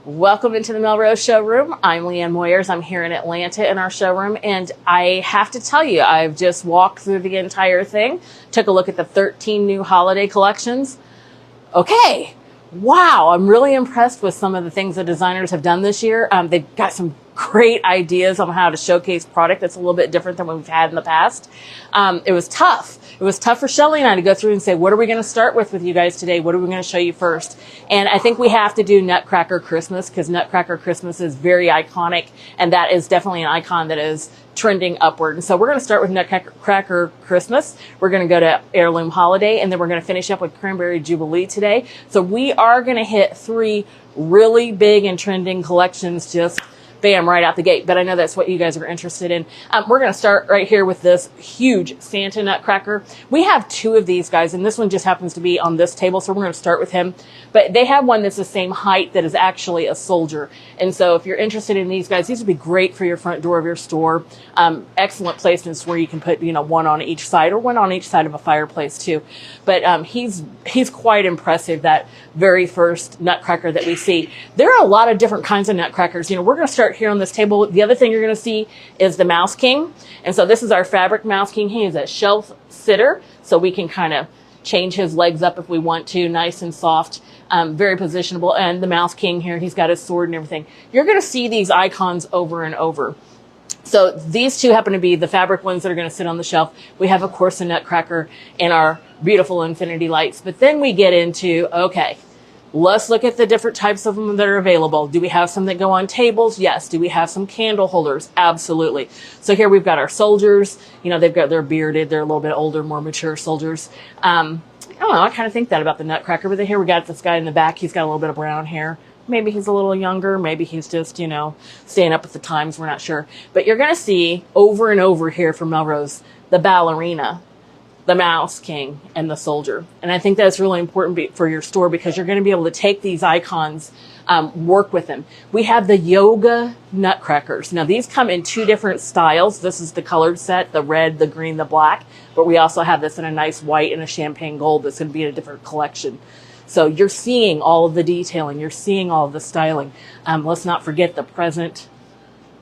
Welcome into the Melrose showroom. I'm Leanne Moyers. I'm here in Atlanta in our showroom, and I have to tell you, I've just walked through the entire thing, took a look at the 13 new holiday collections. Okay, wow, I'm really impressed with some of the things the designers have done this year. They've got some great ideas on how to showcase product that's a little bit different than what we've had in the past. It was tough. It was tough for Shelly and I to go through and say, what are we going to start with you guys today? What are we going to show you first? And I think we have to do Nutcracker Christmas because Nutcracker Christmas is very iconic, and that is definitely an icon that is trending upward. And so we're going to start with Nutcracker Christmas. We're going to go to Heirloom Holiday, and then we're going to finish up with Cranberry Jubilee today. So we are going to hit three really big and trending collections just bam, right out the gate. But I know that's what you guys are interested in. We're going to start right here with this huge Santa Nutcracker. We have two of these guys, and this one just happens to be on this table, so we're going to start with him. But they have one that's the same height that is actually a soldier. And so if you're interested in these guys, these would be great for your front door of your store. Excellent placements where you can put, one on each side or one on each side of a fireplace too. But he's quite impressive, that very first Nutcracker that we see. There are a lot of different kinds of Nutcrackers. We're going to start here on this table. The other thing you're going to see is the Mouse King. And so this is our fabric Mouse King. He is a shelf sitter, so we can kind of change his legs up if we want to, nice and soft, very positionable. And the Mouse King here, he's got his sword and everything. You're going to see these icons over and over. So these two happen to be the fabric ones that are going to sit on the shelf. We have, of course, a Nutcracker and our beautiful infinity lights. But then we get into, okay, let's look at the different types of them that are available. Do we have some that go on tables? Yes. Do we have some candle holders? Absolutely. So here we've got our soldiers. They're bearded. They're a little bit older, more mature soldiers. I don't know. I kind of think that about the Nutcracker. But then here we got this guy in the back. He's got a little bit of brown hair. Maybe he's a little younger. Maybe he's just, staying up with the times. We're not sure. But you're going to see over and over here from Melrose, the ballerina, the Mouse King, and the soldier. And I think that's really important for your store because you're going to be able to take these icons, work with them. We have the yoga Nutcrackers. Now these come in two different styles. This is the colored set, the red, the green, the black. But we also have this in a nice white and a champagne gold that's going to be in a different collection. So you're seeing all of the detailing. You're seeing all of the styling. Let's not forget the present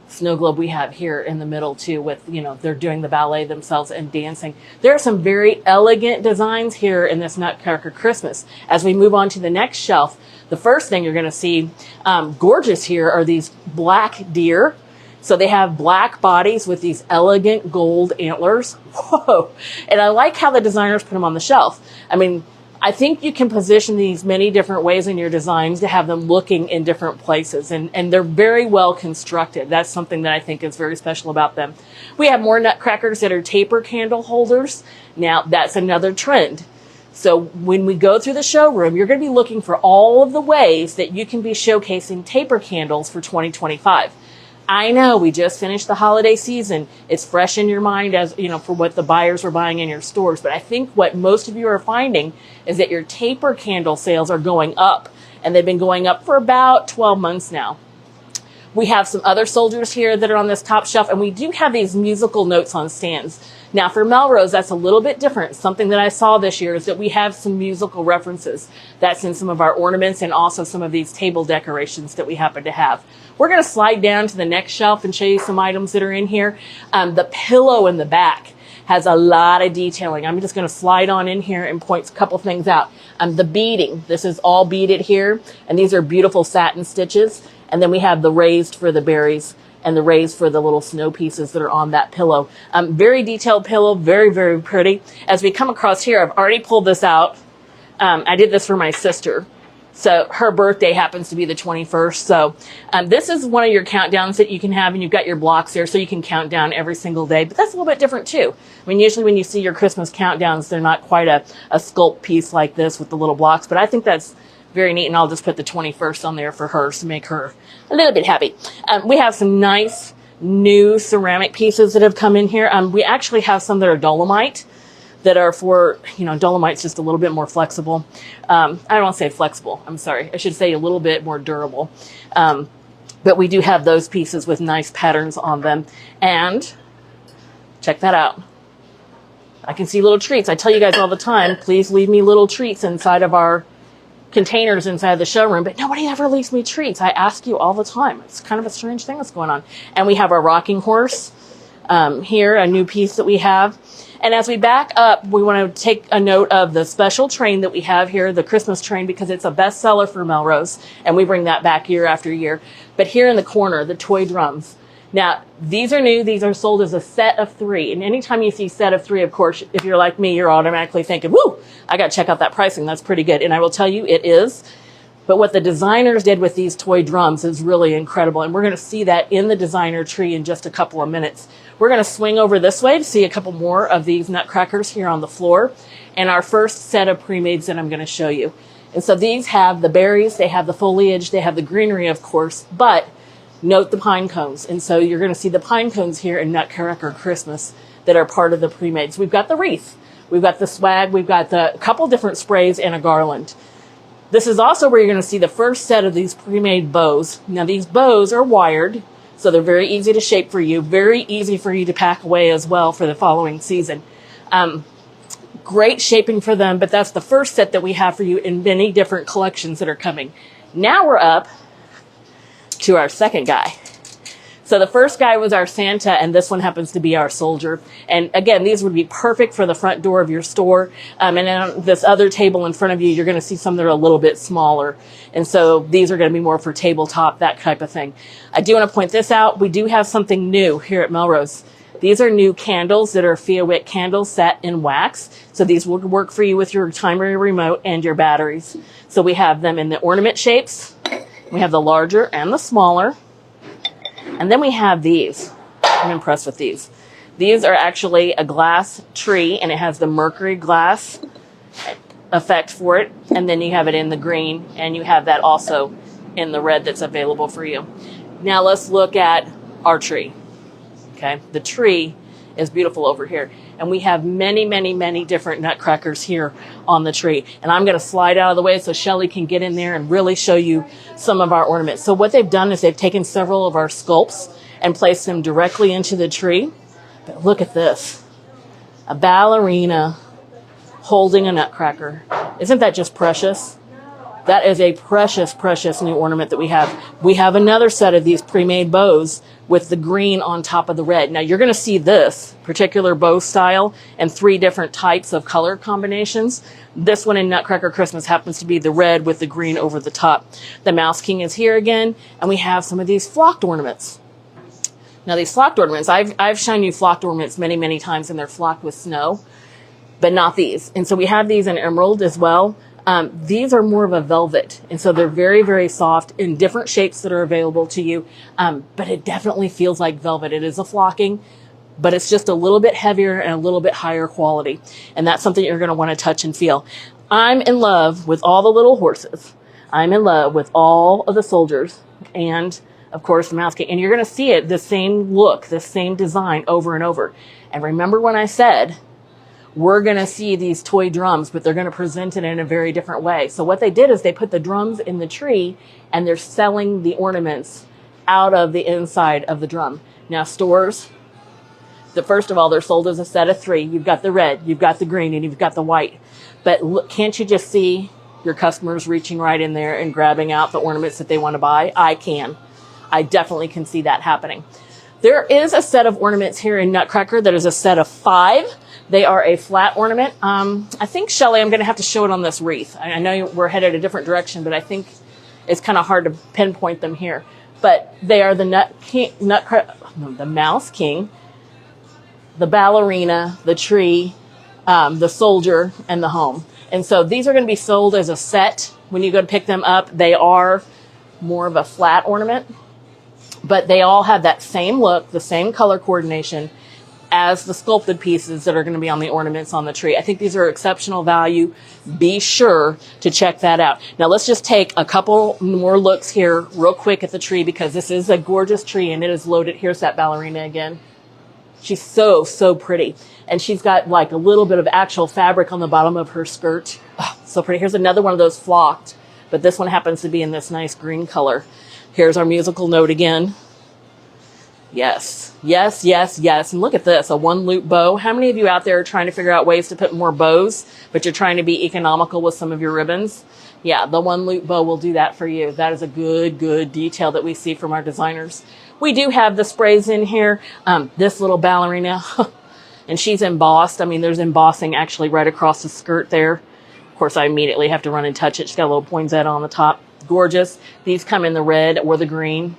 snow globe we have here in the middle too with, they're doing the ballet themselves and dancing. There are some very elegant designs here in this Nutcracker Christmas. As we move on to the next shelf, the first thing you're going to see gorgeous here are these black deer. So they have black bodies with these elegant gold antlers. Whoa. And I like how the designers put them on the shelf. I think you can position these many different ways in your designs to have them looking in different places. And they're very well constructed. That's something that I think is very special about them. We have more Nutcrackers that are taper candle holders. Now, that's another trend. So when we go through the showroom, you're going to be looking for all of the ways that you can be showcasing taper candles for 2025. I know we just finished the holiday season. It's fresh in your mind as, for what the buyers were buying in your stores. But I think what most of you are finding is that your taper candle sales are going up, and they've been going up for about 12 months now. We have some other soldiers here that are on this top shelf, and we do have these musical notes on stands. Now for Melrose, that's a little bit different. Something that I saw this year is that we have some musical references. That's in some of our ornaments and also some of these table decorations that we happen to have. We're going to slide down to the next shelf and show you some items that are in here. The pillow in the back has a lot of detailing. I'm just going to slide on in here and point a couple things out. The beading, this is all beaded here, and these are beautiful satin stitches. And then we have the raised for the berries and the raised for the little snow pieces that are on that pillow. Very detailed pillow, very, very pretty. As we come across here, I've already pulled this out. I did this for my sister. So her birthday happens to be the 21st. So this is one of your countdowns that you can have, and you've got your blocks there so you can count down every single day. But that's a little bit different too. Usually when you see your Christmas countdowns, they're not quite a sculpt piece like this with the little blocks. But I think that's very neat, and I'll just put the 21st on there for her to make her a little bit happy. We have some nice new ceramic pieces that have come in here. We actually have some that are Dolomite that are for, Dolomite's just a little bit more flexible. I don't want to say flexible. I'm sorry. I should say a little bit more durable. But we do have those pieces with nice patterns on them. And check that out. I can see little treats. I tell you guys all the time, please leave me little treats inside of our containers inside the showroom, but nobody ever leaves me treats. I ask you all the time. It's kind of a strange thing that's going on. And we have our rocking horse here, a new piece that we have. And as we back up, we want to take a note of the special train that we have here, the Christmas train, because it's a bestseller for Melrose, and we bring that back year after year. But here in the corner, the toy drums. Now, these are new. These are sold as a set of 3. And anytime you see set of 3, of course, if you're like me, you're automatically thinking, woo, I got to check out that pricing. That's pretty good. And I will tell you, it is. But what the designers did with these toy drums is really incredible. And we're going to see that in the designer tree in just a couple of minutes. We're going to swing over this way to see a couple more of these nutcrackers here on the floor. And our first set of Premades that I'm going to show you. And so these have the berries, they have the foliage, they have the greenery, of course, but note the pine cones. And so you're going to see the pine cones here in Nutcracker Christmas that are part of the Premades. We've got the wreath, we've got the swag, we've got the couple different sprays and a garland. This is also where you're going to see the first set of these pre-made bows. Now these bows are wired, so they're very easy to shape for you, very easy for you to pack away as well for the following season. Great shaping for them, but that's the first set that we have for you in many different collections that are coming. Now we're up to our second guy. So the first guy was our Santa, and this one happens to be our soldier. And again, these would be perfect for the front door of your store. And then on this other table in front of you, you're going to see some that are a little bit smaller. And so these are going to be more for tabletop, that type of thing. I do want to point this out. We do have something new here at Melrose. These are new candles that are Fia-Wick candles set in wax. So these will work for you with your timer remote and your batteries. So we have them in the ornament shapes. We have the larger and the smaller. And then we have these. I'm impressed with these. These are actually a glass tree, and it has the mercury glass effect for it. And then you have it in the green, and you have that also in the red that's available for you. Now let's look at our tree. Okay, the tree is beautiful over here. And we have many, many, many different nutcrackers here on the tree. And I'm going to slide out of the way so Shelly can get in there and really show you some of our ornaments. So what they've done is they've taken several of our sculpts and placed them directly into the tree. But look at this. A ballerina holding a nutcracker. Isn't that just precious? That is a precious, precious new ornament that we have. We have another set of these pre-made bows with the green on top of the red. Now you're going to see this particular bow style and 3 different types of color combinations. This one in Nutcracker Christmas happens to be the red with the green over the top. The Mouse King is here again, and we have some of these flocked ornaments. Now these flocked ornaments, I've shown you flocked ornaments many, many times, and they're flocked with snow, but not these. And so we have these in emerald as well. These are more of a velvet, and so they're very, very soft in different shapes that are available to you. But it definitely feels like velvet. It is a flocking, but it's just a little bit heavier and a little bit higher quality. And that's something you're going to want to touch and feel. I'm in love with all the little horses. I'm in love with all of the soldiers and, of course, the Mouse King. And you're going to see it, the same look, the same design over and over. And remember when I said we're going to see these toy drums, but they're going to present it in a very different way. So what they did is they put the drums in the tree, and they're selling the ornaments out of the inside of the drum. Now stores, first of all, they're sold as a set of 3. You've got the red, you've got the green, and you've got the white. But look, can't you just see your customers reaching right in there and grabbing out the ornaments that they want to buy? I can. I definitely can see that happening. There is a set of ornaments here in Nutcracker that is a set of 5. They are a flat ornament. I think, Shelly, I'm going to have to show it on this wreath. I know we're headed a different direction, but I think it's kind of hard to pinpoint them here. But they are the the Mouse King, the ballerina, the tree, the soldier, and the home. And so these are going to be sold as a set. When you go to pick them up, they are more of a flat ornament, but they all have that same look, the same color coordination as the sculpted pieces that are going to be on the ornaments on the tree. I think these are exceptional value. Be sure to check that out. Now let's just take a couple more looks here real quick at the tree, because this is a gorgeous tree and it is loaded. Here's that ballerina again. She's so, so pretty. And she's got like a little bit of actual fabric on the bottom of her skirt. Oh, so pretty. Here's another one of those flocked, but this one happens to be in this nice green color. Here's our musical note again. Yes, yes, yes, yes. And look at this, a 1-loop bow. How many of you out there are trying to figure out ways to put more bows, but you're trying to be economical with some of your ribbons? Yeah, the one loop bow will do that for you. That is a good detail that we see from our designers. We do have the sprays in here. This little ballerina, and she's embossed. I mean, there's embossing actually right across the skirt there. Of course, I immediately have to run and touch it. She's got a little poinsettia on the top. Gorgeous. These come in the red or the green.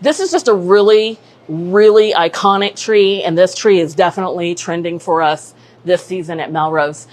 This is just a really iconic tree, and this tree is definitely trending for us this season at Melrose.